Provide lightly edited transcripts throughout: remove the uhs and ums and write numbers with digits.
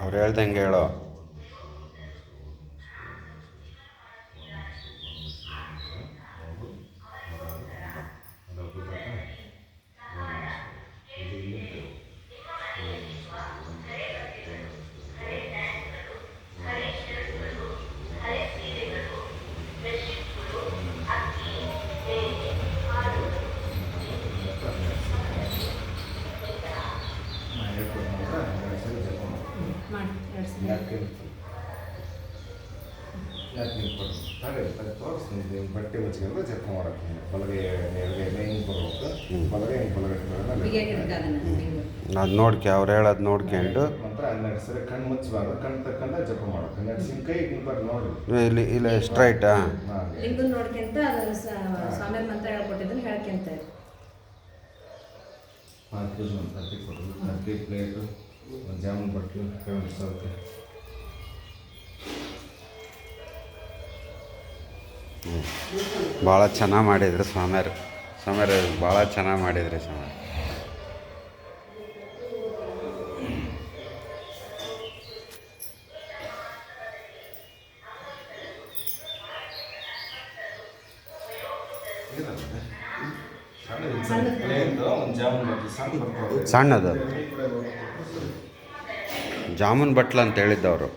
ಅವ್ರು ಹೇಳ್ದಂಗೆ ಹೇಳೋ. ಬಟ್ಟೆ ಮುಚ್ಕೊಂಡು ಜಪ ಮಾಡಕ್ಕೆ ಬಲಗೈ ಹಿಂಗೆ ಬರ್ಬೇಕು, ಬಲಗೈ ಅದು ನೋಡ್ಕೆ ಅವ್ರು ಹೇಳೋದು ನೋಡ್ಕೊಂಡು ನಂತರ 12 ಸರಿ ಕಣ್ಣು ಮುಚ್ಚಬಾರ್ದು, ಕಣ್ಣು ತಕ್ಕಂತ ಜಪ ಮಾಡಕ್ಕೆ. ನೆಕ್ಸ್ಟ್ ಕೈ ಹಿಂಗೆ ನೋಡಿ ಇಲ್ಲಿ ಇಲ್ಲ ಸ್ಟ್ರೈಟಾ ಲಿಂಗನ್ ನೋಡ್ಕೊಂತ ಅದನ್ನು ಸ್ವಾಮಿ ಮಂತ್ರ ಹೇಳ್ಕೊಟ್ಟಿದ್ದನ್ನು ಹೇಳ್ಕೊಂತ ಪೂಜೆ ಮಂತ್ರ ಕೊಡೋದು. ಅಕ್ಕಿ ಪ್ಲೇಟು, ಜಾಮೂನ್ ಬಟ್ಲು, ಕೆಳಗೆ ಸೌತೆ. ಭಾಳ ಚೆನ್ನಾಗಿ ಮಾಡಿದ್ರು ಸ್ವಾಮಿಯರು. ಭಾಳ ಚೆನ್ನಾಗಿ ಮಾಡಿದ್ರಿ ಸ್ವಾಮಿ. ಸಣ್ಣದು ಜಾಮೂನ್ ಬಟ್ಲು ಅಂತ ಹೇಳಿದ್ದವರು.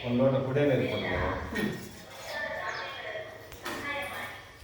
ಒಂದು ಲೋಟ ಕುಡಿಯೋ ನೀರು ಕೊಡ್ತಾರೆ.